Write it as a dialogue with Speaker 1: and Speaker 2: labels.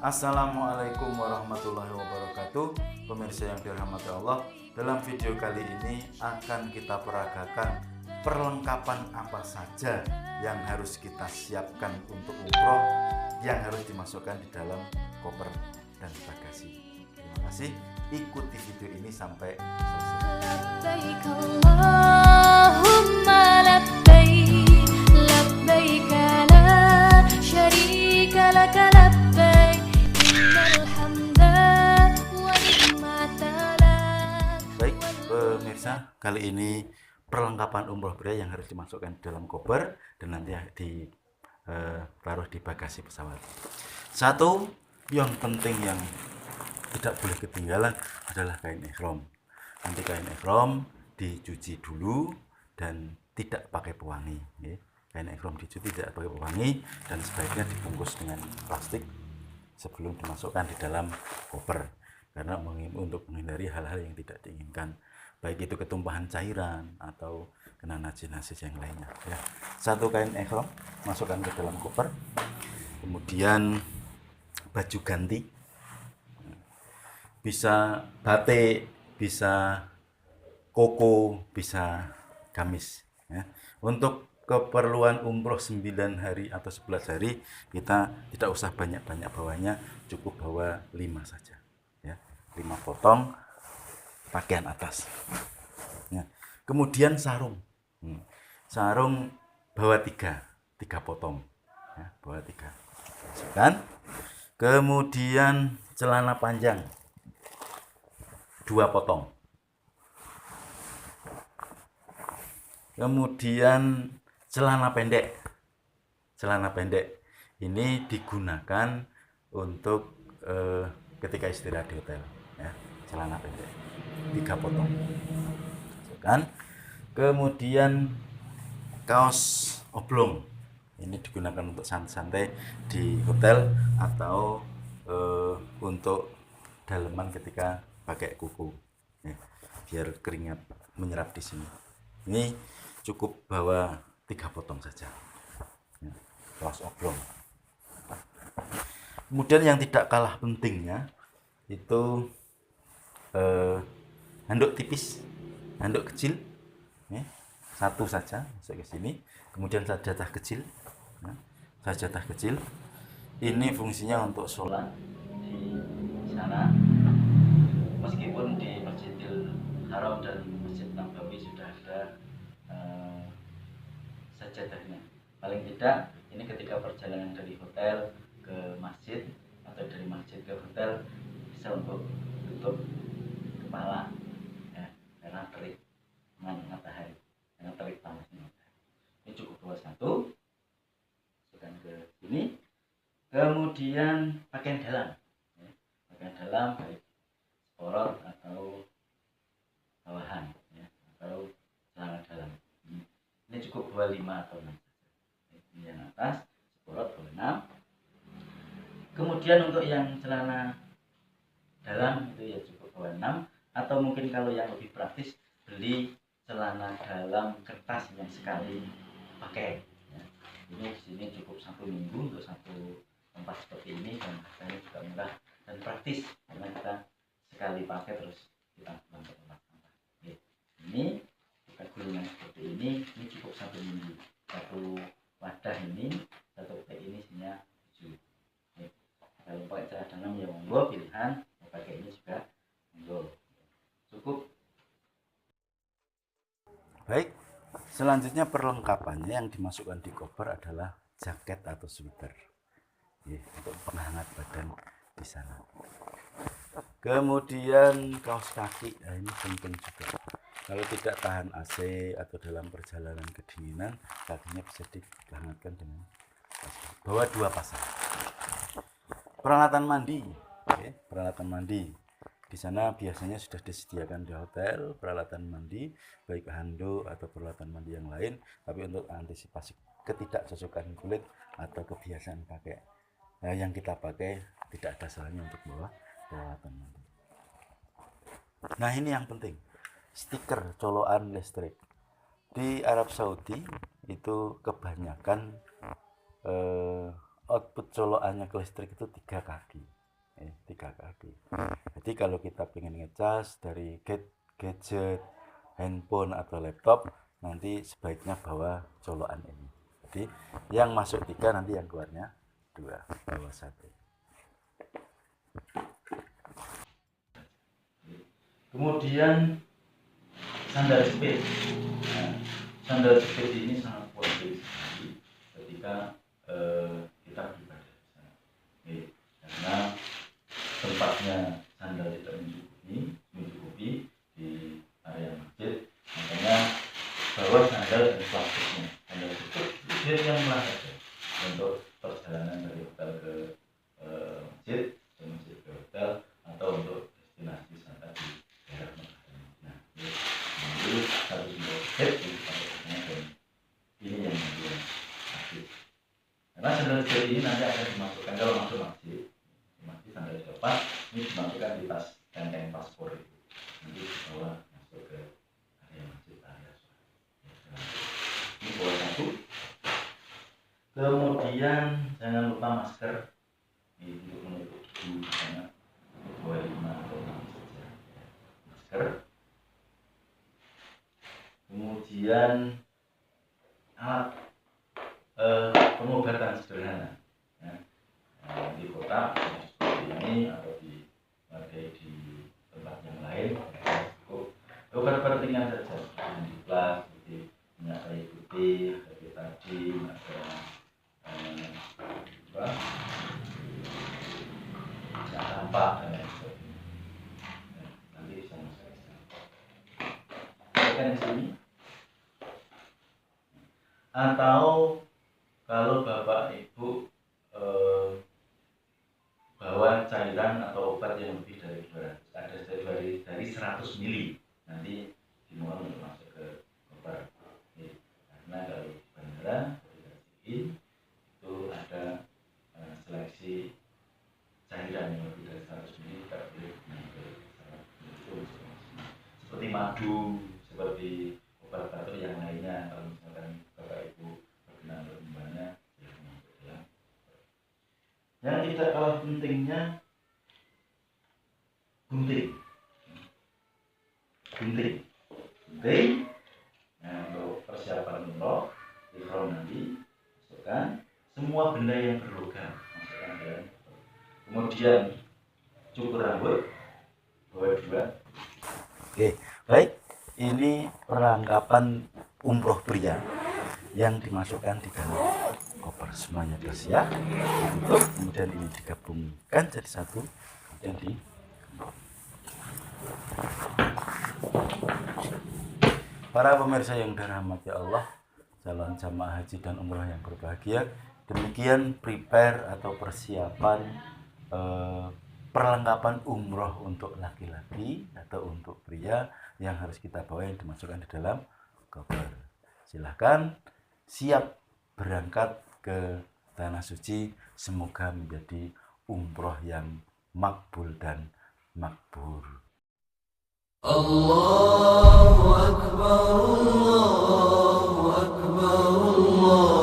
Speaker 1: Assalamualaikum warahmatullahi wabarakatuh. Pemirsa yang dirahmati Allah, dalam video kali ini akan kita peragakan perlengkapan apa saja yang harus kita siapkan untuk umroh, yang harus dimasukkan di dalam koper dan bagasi. Terima kasih, ikuti video ini sampai Baik pemirsa, kali ini perlengkapan umroh pria yang harus dimasukkan di dalam koper dan nanti ditaruh di bagasi pesawat. Satu yang penting yang tidak boleh ketinggalan adalah kain ihram. Nanti kain ihram dicuci dulu dan tidak pakai pewangi. Kain ihram dicuci tidak pakai pewangi dan sebaiknya dibungkus dengan plastik sebelum dimasukkan di dalam koper, karena untuk menghindari hal-hal yang tidak diinginkan, baik itu ketumpahan cairan atau kena najis-najis yang lainnya. Satu kain ihram masukkan ke dalam koper, kemudian baju ganti, bisa batik, bisa koko, bisa gamis. Untuk keperluan umroh 9 hari atau 11 hari kita tidak usah banyak-banyak bawanya, cukup bawa 5 saja, 5 potong pakaian atas. Kemudian sarung, sarung bawa 3 potong, bawa 3 masukkan. Kemudian celana panjang 2 potong. Kemudian celana pendek ini digunakan untuk ketika istirahat di hotel, celana pendek 3 potong masukkan. Kemudian kaos oblong ini digunakan untuk santai-santai di hotel atau untuk daleman ketika pakai kuku, biar keringat menyerap di sini. Ini cukup bawa 3 potong saja, kaos oblong. Kemudian yang tidak kalah pentingnya itu handuk tipis, handuk kecil, 1 saja masuk ke sini. Kemudian sajadah kecil, sajadah kecil ini fungsinya untuk sholat di sana. Meskipun di Masjidil Haram dan Masjid Nabawi sudah ada sajadahnya, paling tidak ini ketika perjalanan dari hotel ke masjid atau dari masjid ke hotel bisa untuk tutup kepala, karena terik matahari, karena terik panasnya. Ini cukup bawa 1, masukkan ke sini. Kemudian pakaian dalam baik sporot atau bawahan, atau celana dalam. Ini cukup bawa 5 atau 6. Ini yang atas sporot bawa 6. Kemudian untuk yang celana dalam itu ya cukup bawa 6, atau mungkin kalau yang lebih praktis beli celana dalam kertas yang sekali pakai. Ini di sini cukup 1 minggu untuk 1 tempat seperti ini, dan harganya juga murah dan praktis karena kita sekali pakai terus kita buang ke tempat sampah. Ini kita gulungan seperti ini cukup 1 minggu. 1 wadah ini, 1 pack ini isinya 7. Kalau pakai celana dalam ya monggo, pilihan mau pakai ini juga monggo, cukup. Baik, selanjutnya perlengkapannya yang dimasukkan di koper adalah jaket atau sweater, untuk penghangat badan di sana. Kemudian kaos kaki, ini penting juga. Kalau tidak tahan AC atau dalam perjalanan kedinginan, kakinya bisa dihangatkan dengan kaos kaki. Bawa 2 pasang. Peralatan mandi, peralatan mandi. Di sana biasanya sudah disediakan di hotel peralatan mandi, baik handuk atau peralatan mandi yang lain. Tapi untuk antisipasi ketidakcocokan kulit atau kebiasaan pakai yang kita pakai, tidak ada salahnya untuk bawa peralatan mandi. Nah, ini yang penting, stiker colokan listrik. Di Arab Saudi itu kebanyakan
Speaker 2: output colokannya ke listrik itu 3 kaki. 3 kaki. Jadi kalau kita pengen ngecas dari gadget, handphone atau laptop, nanti sebaiknya bawa colokan ini. Jadi yang masuk 3, nanti yang keluarnya 2, bawa 1.
Speaker 1: Kemudian sandal jepit. Nah, sandal jepit ini sangat penting sekali ketika kita beribadah. Karena tempatnya sandal tidak mencukupi di area masjid, makanya bawa sandal dan plastiknya. Sandal jepit itu yang murah saja untuk perjalanan dari hotel ke masjid, dari masjid ke hotel, atau untuk destinasi wisata di daerah Mekah. Nah, ini satu sandal jepit dan ini yang menjadi masjid. Karena sandal jepit ini nanti akan dimasukkan kalau masuk masjid sandal dilepas, ini dimasukkan di tas tenteng paspor itu, nanti dibawa masuk ke area masjid, area sholat. Ini bawa 1. Kemudian jangan lupa masker ini untuk menutup hidung, karena bawa 5 atau 6 saja masker. Kemudian alat pengobatan sederhana di kota ini atau dipakai di tempat yang lain cukup obat-obat ringan saja, di plas, seperti minyak kayu putih, betadine, ada minyak tampak dan lain sebagainya. Nanti bisa masuk ke sana. Tekan di sini. Atau kalau bapak ibu bawa cairan atau obat yang lebih dari 200, ada dari 100 mili, nanti dimohon untuk masuk ke koper. Karena kalau di bandara itu ada seleksi cairan yang lebih dari 100 mili tidak boleh naik ke pesawat seperti madu, seperti obat batuk yang lainnya. Kalau misalkan bapak ibu berkenan berkembangnya, yang tidak kalah pentingnya gunting. Nah, untuk persiapan umroh ihram nanti masukkan semua benda yang berlogam, masukkan dalam. Kemudian cukur rambut, bawa 2.
Speaker 2: Oke, baik. Ini perlengkapan umroh pria yang dimasukkan di dalam koper. Semuanya bersiap, ditutup, kemudian ini digabungkan jadi 1, kemudian di para pemirsa yang dirahmati Allah, calon jamaah haji dan umroh yang berbahagia, demikian prepare atau persiapan perlengkapan umroh untuk laki-laki atau untuk pria yang harus kita bawa, yang dimasukkan di dalam koper. Silahkan siap berangkat ke tanah suci. Semoga menjadi umroh yang makbul dan makbur. Allahu Akbar, Allahu Akbar, Allah.